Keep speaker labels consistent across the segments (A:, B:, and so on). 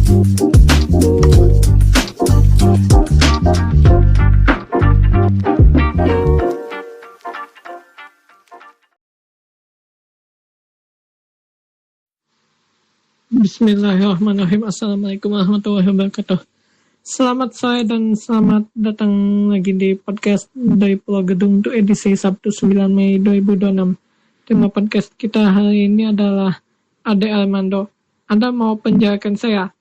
A: Bismillahirrahmanirrahim. Assalamualaikum warahmatullahi wabarakatuh. Selamat sore dan selamat datang lagi di podcast dari Pulau Gedung untuk edisi Sabtu 9 Mei 2026. Tema podcast kita hari ini adalah Ade Armando. Anda mau penjarakan saya?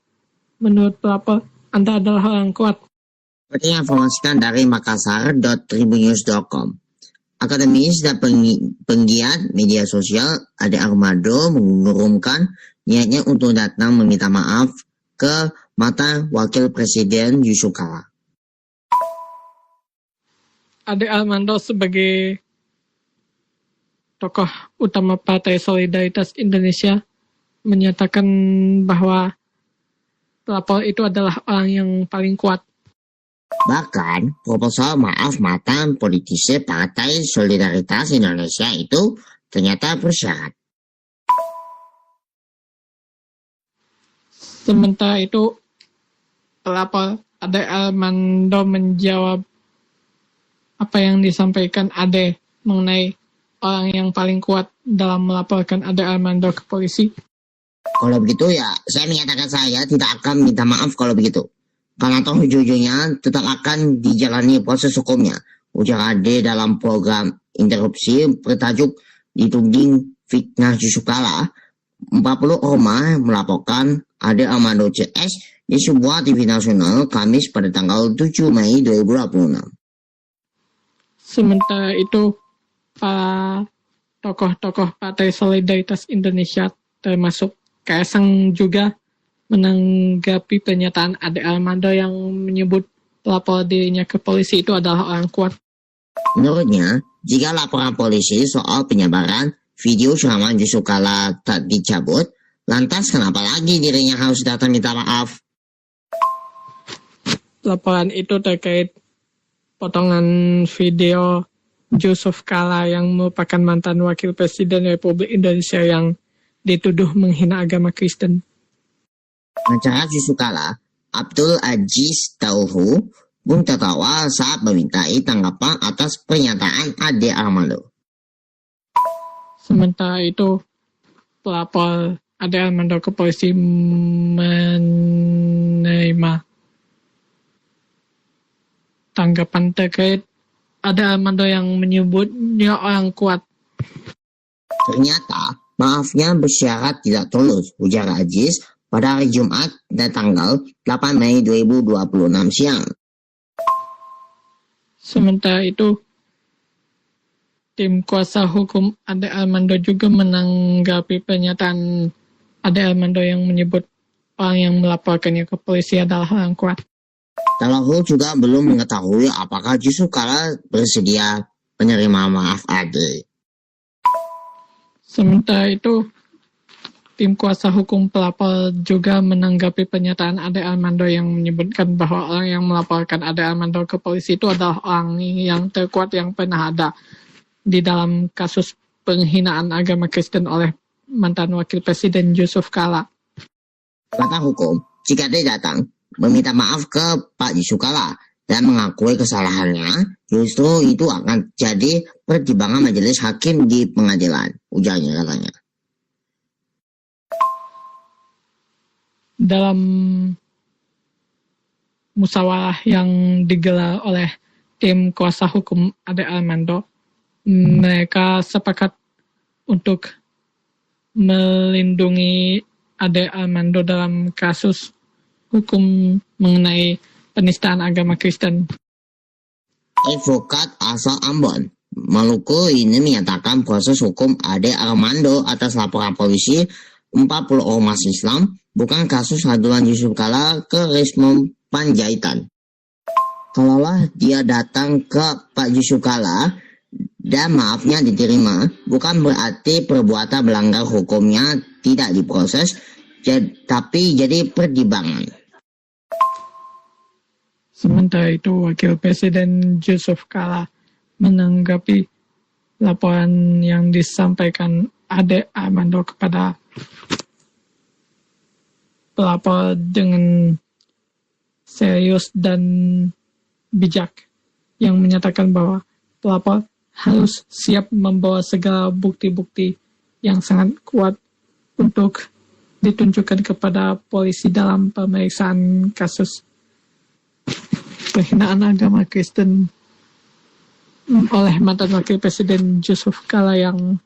A: Menurut pelapor, Anda adalah orang kuat.
B: Seperti yang informasikan dari makassar.tribunnews.com. Akademis dan penggiat media sosial Ade Armando mengurungkan niatnya untuk datang meminta maaf ke mantan Wakil Presiden Yusuf Kala.
A: Ade Armando sebagai tokoh utama Partai Solidaritas Indonesia menyatakan bahwa pelapor itu adalah orang yang paling kuat.
B: Bahkan, proposal maaf mantan politisi Partai Solidaritas Indonesia itu ternyata bersyarat.
A: Sementara itu, pelapor Ade Armando menjawab apa yang disampaikan Ade mengenai orang yang paling kuat dalam melaporkan Ade Armando ke polisi.
B: Kalau begitu ya, saya menyatakan saya tidak akan minta maaf kalau begitu. Karena toh ujung-ujungnya tetap akan dijalani proses hukumnya. Ujar Ade dalam program interupsi bertajuk Dituding Fitnah Yusuf Kala. 40 ormas melaporkan Ade Armando CS di sebuah TV nasional Kamis pada tanggal 7 Mei 2026.
A: Sementara itu, para tokoh-tokoh Partai Solidaritas Indonesia termasuk Kaisang juga menanggapi pernyataan Ade Armando yang menyebut pelapor dirinya ke polisi itu adalah orang kuat.
B: Menurutnya, jika laporan polisi soal penyebaran video ceramah Yusuf Kala tak dicabut, lantas kenapa lagi dirinya harus datang minta maaf?
A: Laporan itu terkait potongan video Yusuf Kala yang merupakan mantan Wakil Presiden Republik Indonesia yang dituduh menghina agama Kristen.
B: Pengacara Yusuf Kala, Abdul Aziz Tauhu, pun tertawa saat memintai tanggapan atas pernyataan Ade Armando.
A: Sementara itu, pelapor Ade Armando ke polisi menerima tanggapan terkait Ade Armando yang menyebutnya orang kuat.
B: Ternyata, maafnya bersyarat tidak tulus, ujar Aziz pada hari Jumat dan tanggal 8 Mei 2026 siang.
A: Sementara itu, tim kuasa hukum Ade Armando juga menanggapi pernyataan Ade Armando yang menyebut orang yang melaporkannya ke polisi adalah orang kuat.
B: Tauhu juga belum mengetahui apakah Yusuf Kala bersedia menerima maaf Ade.
A: Sementara itu, tim kuasa hukum pelapor juga menanggapi pernyataan Ade Armando yang menyebutkan bahwa orang yang melaporkan Ade Armando ke polisi itu adalah orang yang terkuat yang pernah ada di dalam kasus penghinaan agama Kristen oleh mantan Wakil Presiden Yusuf Kala.
B: Kata hukum, jika dia datang meminta maaf ke Pak Yusuf Kala dan mengakui kesalahannya, justru itu akan jadi pertimbangan majelis hakim di pengadilan, ujarnya katanya.
A: Dalam musyawarah yang digelar oleh tim kuasa hukum Ade Armando, mereka sepakat untuk melindungi Ade Armando dalam kasus hukum mengenai penistaan agama Kristen.
B: Advokat asal Ambon, Maluku ini menyatakan proses hukum Ade Armando atas laporan polisi 40 ormas Islam bukan kasus aduan Yusuf Kala ke Rismon Panjaitan. Kalaulah dia datang ke Pak Yusuf Kala dan maafnya diterima, bukan berarti perbuatan melanggar hukumnya tidak diproses, tapi jadi pertimbangan.
A: Sementara itu, Wakil Presiden Yusuf Kala menanggapi laporan yang disampaikan Ade Armando kepada pelapor dengan serius dan bijak yang menyatakan bahwa pelapor harus siap membawa segala bukti-bukti yang sangat kuat untuk ditunjukkan kepada polisi dalam pemeriksaan kasus penghinaan agama Kristen oleh mantan wakil presiden Yusuf Kala yang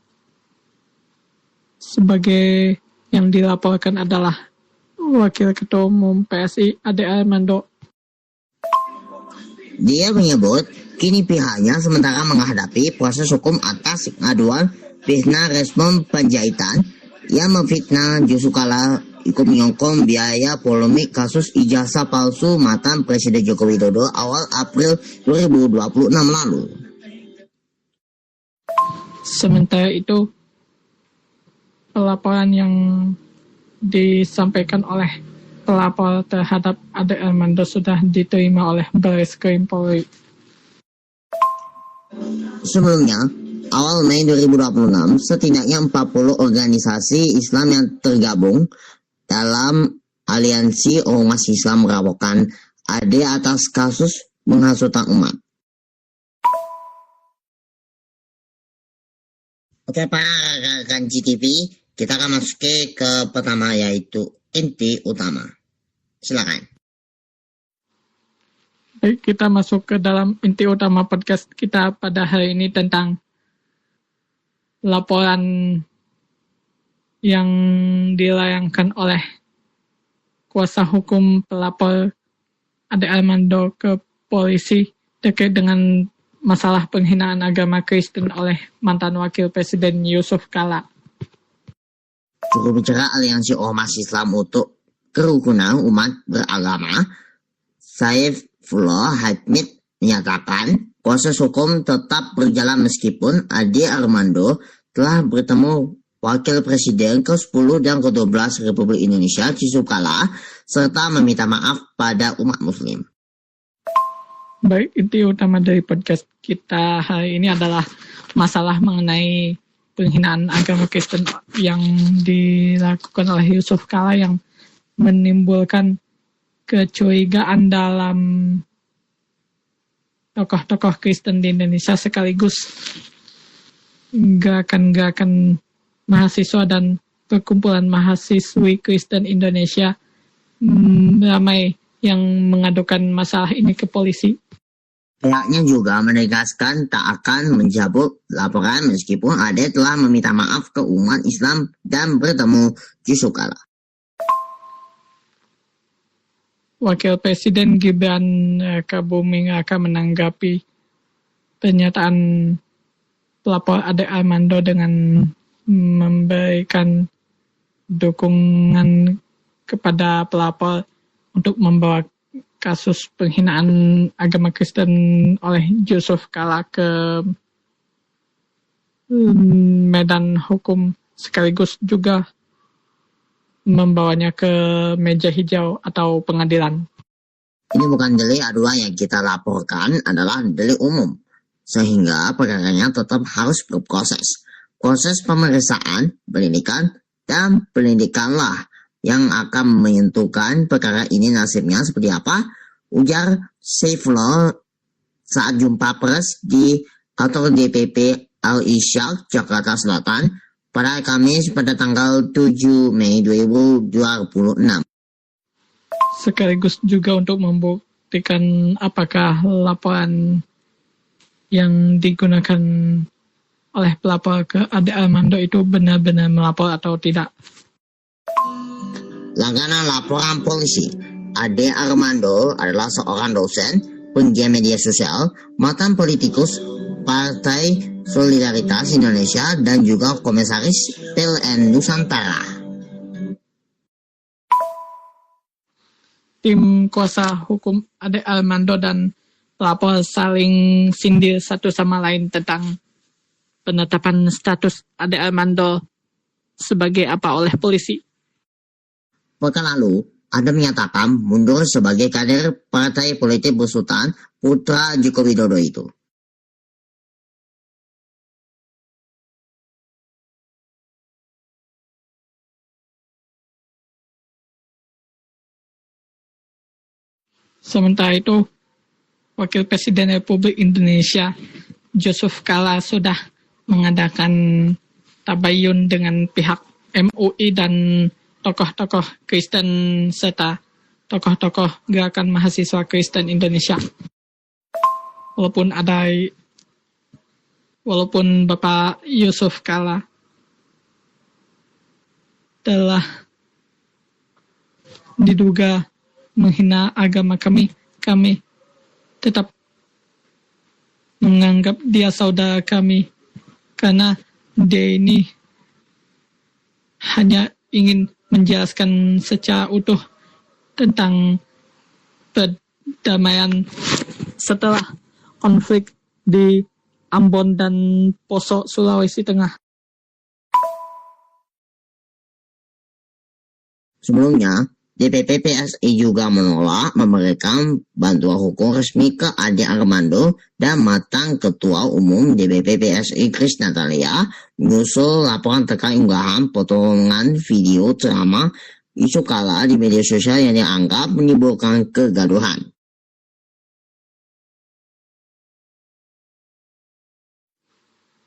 A: sebagai yang dilaporkan adalah wakil ketua umum PSI Ade Armando.
B: Dia menyebut kini pihaknya sementara menghadapi proses hukum atas pengaduan Fitnah Respon Panjaitan yang memfitnah Yusuf Kala ikut menyokong biaya polemik kasus ijazah palsu mantan Presiden Joko Widodo awal April 2026 lalu.
A: Sementara itu, pelaporan yang disampaikan oleh pelapor terhadap Ade Armando sudah diterima oleh Barreskrim Polri.
B: Sebelumnya, awal Mei 2026, setidaknya 40 organisasi Islam yang tergabung dalam aliansi Ormas Islam melaporkan Ade atas kasus penghasutan umat. Oke, para rekan GTV, kita akan masuk ke pertama, yaitu inti utama. Silakan.
A: Baik, kita masuk ke dalam inti utama podcast kita pada hari ini tentang laporan yang dilayangkan oleh kuasa hukum pelapor Ade Armando ke polisi terkait dengan masalah penghinaan agama Kristen oleh mantan wakil presiden Yusuf Kala.
B: Juru bicara Aliansi Ormas Islam untuk Kerukunan Umat Beragama, Saifullah Hamid, menyatakan proses hukum tetap berjalan meskipun Ade Armando telah bertemu Wakil Presiden ke-10 dan ke-12 Republik Indonesia Yusuf Kala serta meminta maaf pada umat muslim.
A: Baik, inti utama dari podcast kita hari ini adalah masalah mengenai penghinaan agama Kristen yang dilakukan oleh Yusuf Kala yang menimbulkan kecurigaan dalam tokoh-tokoh Kristen di Indonesia sekaligus gerakan-gerakan mahasiswa dan perkumpulan mahasiswi Kristen Indonesia ramai yang mengadukan masalah ini ke polisi.
B: Pihaknya juga menegaskan tak akan mencabut laporan meskipun Ade telah meminta maaf ke umat Islam dan bertemu Yusuf Kala.
A: Wakil Presiden Gibran Rakabuming akan menanggapi pernyataan pelapor Ade Armando dengan memberikan dukungan kepada pelapor untuk membawa kasus penghinaan agama Kristen oleh Yusuf Kala ke medan hukum sekaligus juga membawanya ke meja hijau atau pengadilan.
B: Ini bukan delik aduan yang kita laporkan, adalah delik umum, sehingga perkaranya tetap harus berproses. Proses pemeriksaan, penyidikan, dan pendidikanlah yang akan menentukan perkara ini nasibnya seperti apa, ujar Saifullah saat jumpa pers di kantor DPP Al-Isyaq, Jakarta Selatan pada Kamis pada tanggal 7 Mei 2026.
A: Sekaligus juga untuk membuktikan apakah laporan yang digunakan oleh pelapor ke Ade Armando itu benar-benar melapor atau tidak.
B: Langganan laporan polisi, Ade Armando adalah seorang dosen, penggiat media sosial, mantan politikus Partai Solidaritas Indonesia, dan juga komisaris PLN Nusantara.
A: Tim kuasa hukum Ade Armando dan pelapor saling sindir satu sama lain tentang penetapan status Ade Armando sebagai apa oleh polisi.
B: Pekan lalu, Ade menyatakan mundur sebagai kader partai politik besutan putra Joko Widodo itu.
A: Sementara itu, Wakil Presiden Republik Indonesia Yusuf Kala sudah mengadakan tabayun dengan pihak MUI dan tokoh-tokoh Kristen serta tokoh-tokoh gerakan mahasiswa Kristen Indonesia. Walaupun Bapak Yusuf Kala telah diduga menghina agama kami tetap menganggap dia saudara kami karena dia ini hanya ingin menjelaskan secara utuh tentang perdamaian setelah konflik di Ambon dan Poso, Sulawesi Tengah.
B: Sebelumnya, DPP PSI juga menolak memberikan bantuan hukum resmi ke Ade Armando dan mantan Ketua Umum DPP PSI Kris Natalia menyusul laporan terkait unggahan potongan video ceramah Yusuf Kala di media sosial yang dianggap menimbulkan kegaduhan.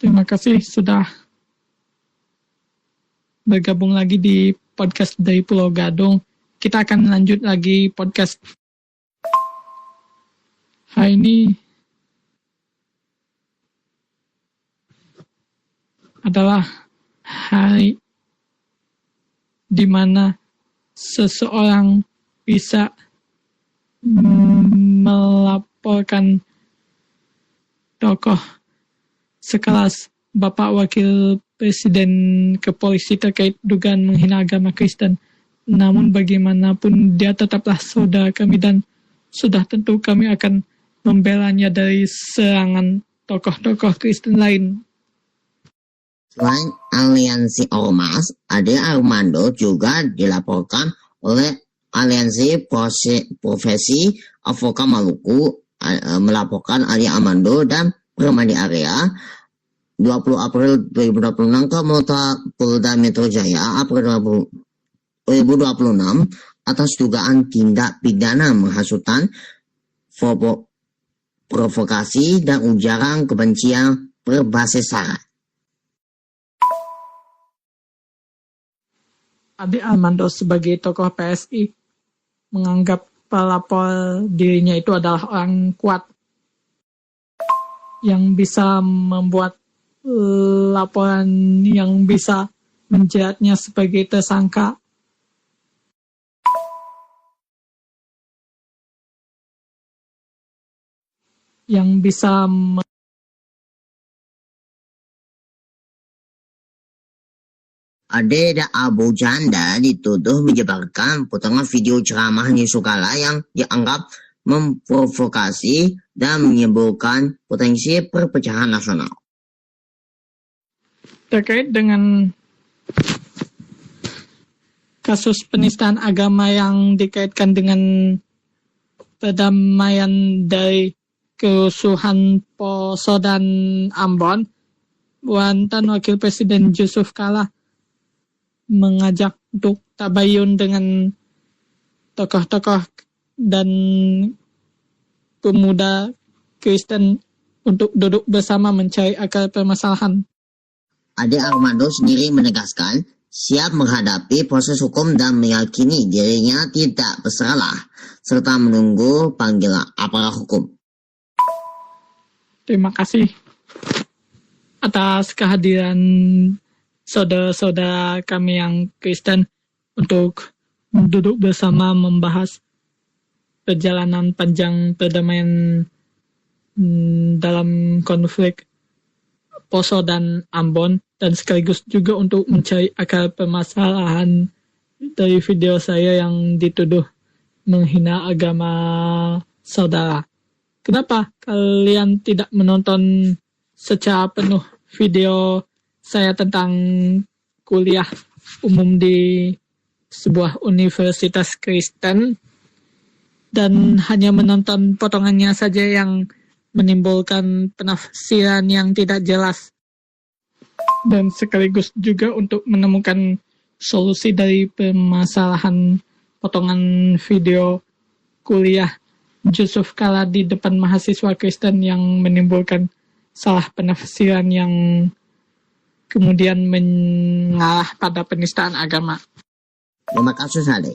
A: Terima kasih sudah bergabung lagi di podcast dari Pulau Gadung. Kita akan lanjut lagi podcast hari ini adalah hari di mana seseorang bisa melaporkan tokoh sekelas Bapak Wakil Presiden ke polisi terkait dugaan menghina agama Kristen. Namun bagaimanapun dia tetaplah saudara kami dan sudah tentu kami akan membelanya dari serangan tokoh-tokoh Kristen lain.
B: Selain aliansi Ormas, Ade Armando juga dilaporkan oleh Aliansi Profesi Advokat Maluku melaporkan Ade Armando dan Permadi Area 20 April 2026 ke Polda Metro Jaya April 2026 atas dugaan tindak pidana menghasutkan, provokasi, dan ujaran kebencian berbasis sara.
A: Ade Armando sebagai tokoh PSI menganggap pelapor dirinya itu adalah orang kuat yang bisa membuat laporan yang bisa menjeratnya sebagai tersangka. Yang bisa
B: Ade dan Abu Janda dituduh menyebarkan potongan video ceramah Yusuf Kala yang dianggap memprovokasi dan menimbulkan potensi perpecahan nasional.
A: Terkait dengan kasus penistaan agama yang dikaitkan dengan perdamaian dari kerusuhan Poso dan Ambon, mantan Wakil Presiden Yusuf Kala mengajak untuk tabayun dengan tokoh-tokoh dan pemuda Kristen untuk duduk bersama mencari akar permasalahan.
B: Ade Armando sendiri menegaskan siap menghadapi proses hukum dan meyakini dirinya tidak bersalah, serta menunggu panggilan aparat hukum.
A: Terima kasih atas kehadiran saudara-saudara kami yang Kristen untuk duduk bersama membahas perjalanan panjang perdamaian dalam konflik Poso dan Ambon, dan sekaligus juga untuk mencari akar permasalahan dari video saya yang dituduh menghina agama saudara. Kenapa kalian tidak menonton secara penuh video saya tentang kuliah umum di sebuah universitas Kristen dan hanya menonton potongannya saja yang menimbulkan penafsiran yang tidak jelas, dan sekaligus juga untuk menemukan solusi dari permasalahan potongan video kuliah Yusuf Kala di depan mahasiswa Kristen yang menimbulkan salah penafsiran yang kemudian mengalah pada penistaan agama.
B: 5 kasus ada.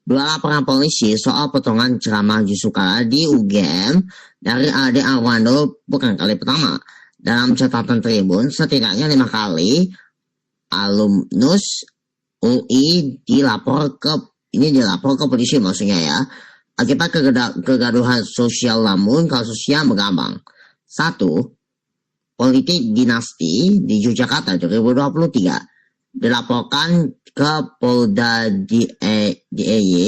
B: 2 laporan polisi soal potongan ceramah Yusuf Kala di UGM dari Ade Armando bukan kali pertama. Dalam catatan Tribun, setidaknya 5 kali alumnus UI dilapor ke polisi maksudnya ya, akibat kegaduhan sosial namun kasusnya berkembang. 1. Politik dinasti di Yogyakarta 2023 dilaporkan ke Polda DIY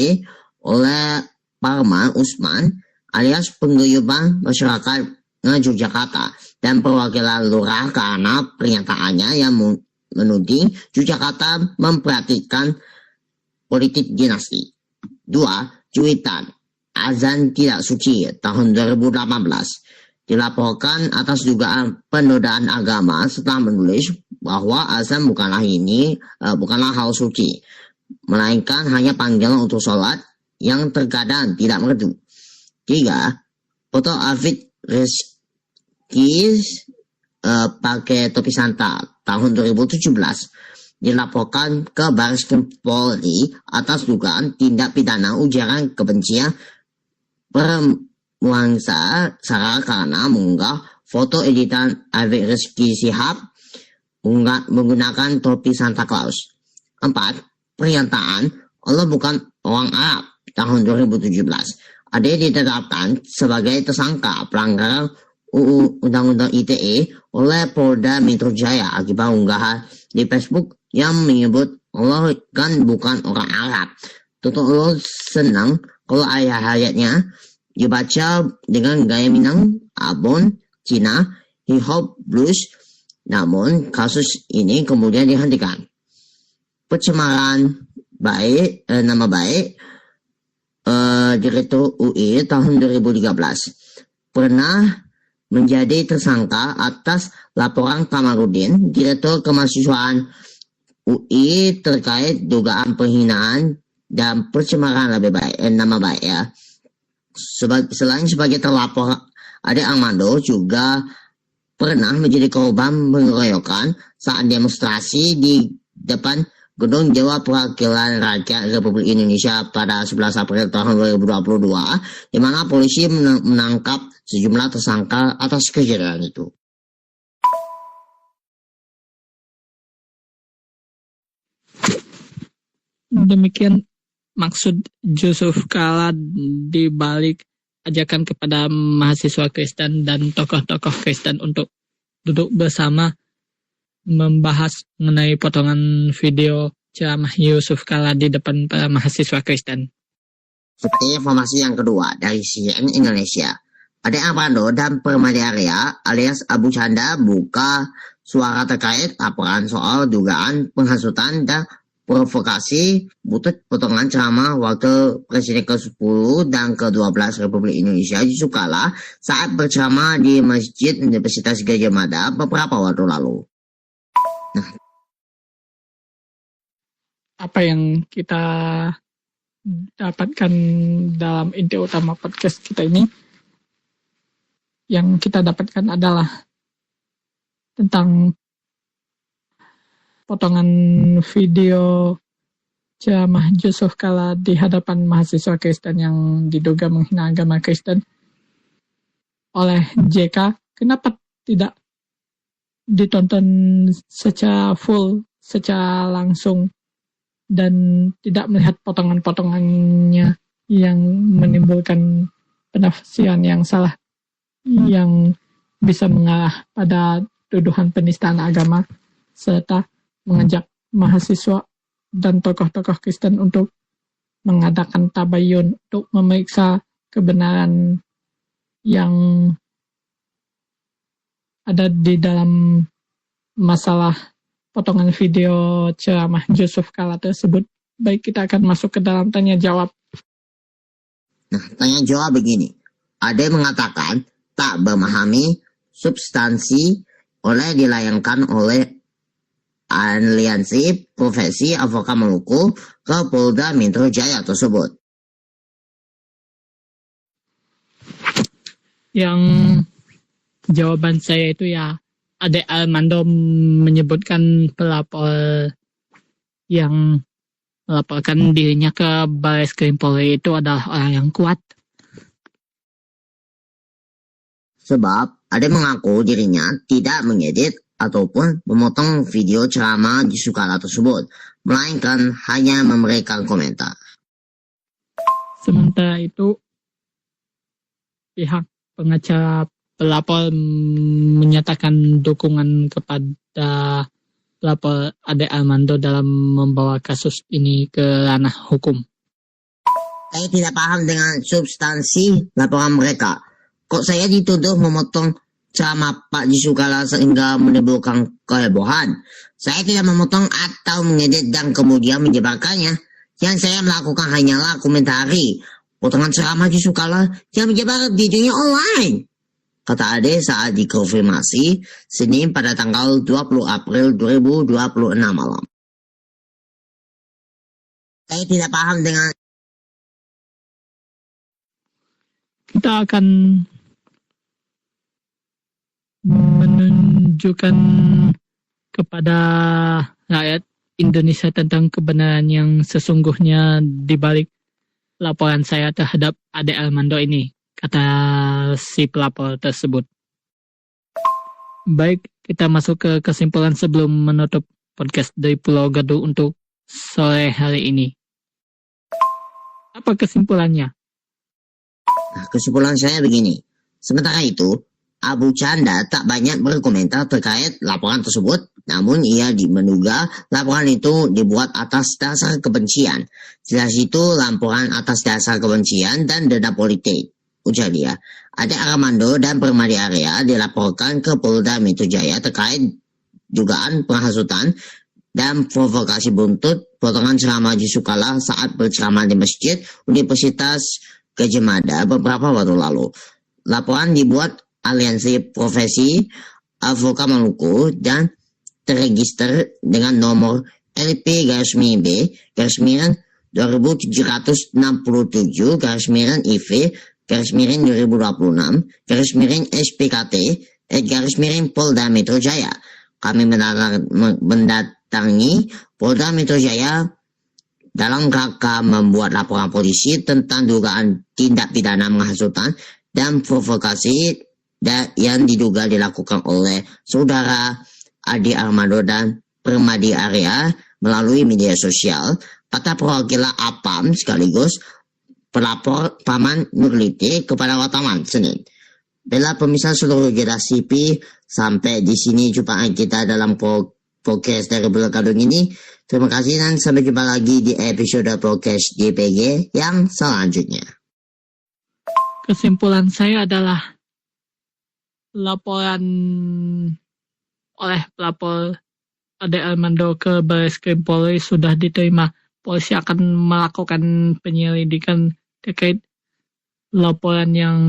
B: oleh Parman Usman alias pengguyuban masyarakat Yogyakarta dan perwakilan lurah karena pernyataannya yang menuding Yogyakarta memperhatikan politik dinasti. 2. Cuitan azan tidak suci tahun 2018 dilaporkan atas dugaan penodaan agama setelah menulis bahwa azan bukanlah hal suci, melainkan hanya panggilan untuk sholat yang terkadang tidak merdu. 3. Foto Afid Rizky pakai topi Santa tahun 2017 dilaporkan ke Baris Polri atas dugaan tindak pidana ujaran kebencian nuansa Sarah karena mengunggah foto editan Afid Rizky Sihab menggunakan topi Santa Claus. 4. Pernyataan Allah bukan orang Arab tahun 2017. Ade ditetapkan sebagai tersangka pelanggaran UU Undang-Undang ITE oleh Polda Metro Jaya akibat unggahan di Facebook yang menyebut Allah kan bukan orang Arab. Tentu Allah senang kalau ayat-ayatnya dibaca dengan gaya Minang, Abon, Cina, hip hop, blues. Namun kasus ini kemudian dihentikan. Pencemaran nama baik Direktur UI tahun 2013 pernah menjadi tersangka atas laporan Kamarudin, Direktur Kemahasiswaan UI terkait dugaan penghinaan dan pencemaran nama baik ya. Selain sebagai terlapor, Ade Armando juga pernah menjadi korban pengeroyokan saat demonstrasi di depan Gedung Dewan Perwakilan Rakyat Republik Indonesia pada 11 April tahun 2022, di mana polisi menangkap sejumlah tersangka atas kejadian itu.
A: Demikian maksud Yusuf Kala di balik ajakan kepada mahasiswa Kristen dan tokoh-tokoh Kristen untuk duduk bersama membahas mengenai potongan video ceramah Yusuf Kala di depan para mahasiswa Kristen.
B: Seperti informasi yang kedua dari CNN Indonesia, Ade Armando dan Permadi Arya alias Abu Chandra buka suara terkait laporan soal dugaan penghasutan dan provokasi butut potongan ceramah wakil Presiden ke-10 dan ke-12 Republik Indonesia Yusuf Kala saat berceramah di Masjid Universitas Gadjah Mada beberapa waktu lalu. Nah,
A: apa yang kita dapatkan dalam inti utama podcast kita ini, yang kita dapatkan adalah tentang potongan video ceramah Yusuf Kala di hadapan mahasiswa Kristen yang diduga menghina agama Kristen oleh JK. Kenapa tidak ditonton secara full, secara langsung, dan tidak melihat potongan-potongannya yang menimbulkan penafsiran yang salah, yang bisa mengarah pada tuduhan penistaan agama, serta mengajak mahasiswa dan tokoh-tokoh Kristen untuk mengadakan tabayun untuk memeriksa kebenaran yang ada di dalam masalah potongan video ceramah Yusuf Kala tersebut. Baik, kita akan masuk ke dalam tanya jawab.
B: Nah, tanya jawab begini. Ade mengatakan tak memahami substansi oleh dilayangkan oleh Aliansi Profesi Advokat Maluku ke Polda Metro Jaya tersebut.
A: Yang jawaban saya itu ya, Ade Armando menyebutkan pelapor yang melaporkan dirinya ke Barreskrim Polri itu adalah orang yang kuat.
B: Sebab Ade mengaku dirinya tidak mengedit ataupun memotong video ceramah di Sukala tersebut, melainkan hanya memberikan komentar.
A: Sementara itu, pihak pengacara pelapor menyatakan dukungan kepada pelapor Ade Armando dalam membawa kasus ini ke ranah hukum.
B: Saya tidak paham dengan substansi laporan mereka. Kok saya dituduh memotong ceramah Pak Yusuf-Kalla sehingga menimbulkan kehebohan? Saya tidak memotong atau mengedit dan kemudian menyebarkannya. Yang saya lakukan hanyalah komentari potongan ceramah Yusuf-Kalla yang menyebar di dunia online, kata Ade saat dikonfirmasi Senin pada tanggal 20 April 2026 malam. Saya tidak paham dengan...
A: Kita akan menunjukkan kepada rakyat Indonesia tentang kebenaran yang sesungguhnya di balik laporan saya terhadap Ade Armando ini, kata si pelapor tersebut. Baik, kita masuk ke kesimpulan sebelum menutup podcast dari Pulau Gadung untuk sore hari ini. Apa kesimpulannya?
B: Nah, kesimpulan saya begini. Sementara itu, Abu Chandra tak banyak berkomentar terkait laporan tersebut, namun ia menduga laporan itu dibuat atas dasar kebencian. Jelas itu laporan atas dasar kebencian dan denda politik, ujar dia. Ade Armando dan Permadi Arya dilaporkan ke Polda Metro Jaya terkait dugaan penghasutan dan provokasi buntut potongan ceramah Yusuf-Kalla saat berceramah di Masjid Universitas Gadjah Mada beberapa waktu lalu. Laporan dibuat Aliansi Profesi Advokat Maluku dan terregister dengan nomor LP-2747-2726-2026-SPKT-Polda Metro Jaya. Kami mendatangi Polda Metro Jaya dalam rangka membuat laporan polisi tentang dugaan tindak pidana menghasutkan dan provokasi yang diduga dilakukan oleh saudara Ade Armando dan Permadi Arya melalui media sosial, kata perwakilan APAM sekaligus pelapor Paman Nurliti kepada wartawan Senin. Bella pemirsa seluruh jeda CP, sampai di sini jumpa kita dalam podcast dari Pulau Gadung ini. Terima kasih dan sampai jumpa lagi di episode podcast DPG yang selanjutnya.
A: Kesimpulan saya adalah laporan oleh pelapor Ade Armando ke Barreskrim Polri sudah diterima. Polisi akan melakukan penyelidikan terkait laporan yang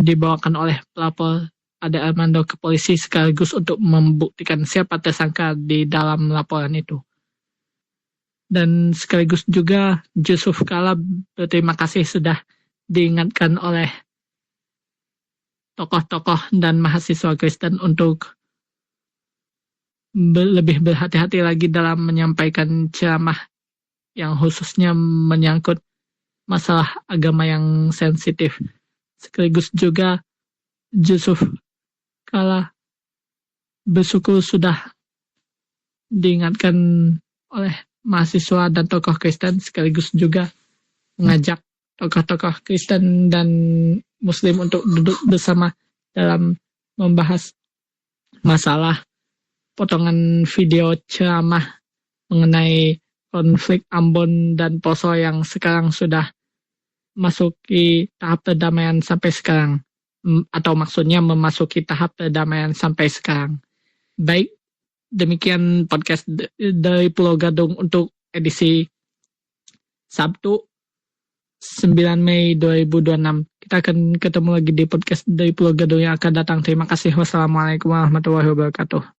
A: dibawakan oleh pelapor Ade Armando ke polisi sekaligus untuk membuktikan siapa tersangka di dalam laporan itu. Dan sekaligus juga Yusuf-Kalla berterima kasih sudah diingatkan oleh tokoh-tokoh dan mahasiswa Kristen untuk lebih berhati-hati lagi dalam menyampaikan ceramah yang khususnya menyangkut masalah agama yang sensitif. Sekaligus juga Yusuf-Kalla bersyukur sudah diingatkan oleh mahasiswa dan tokoh Kristen, sekaligus juga mengajak tokoh-tokoh Kristen dan Muslim untuk duduk bersama dalam membahas masalah potongan video ceramah mengenai konflik Ambon dan Poso yang sekarang sudah masuki tahap perdamaian sampai sekarang, atau maksudnya memasuki tahap perdamaian sampai sekarang. Baik, demikian podcast dari Pulau Gadung untuk edisi Sabtu 9 Mei 2026. Kita akan ketemu lagi di podcast dari Pulau Gadung yang akan datang. Terima kasih. Wassalamualaikum warahmatullahi wabarakatuh.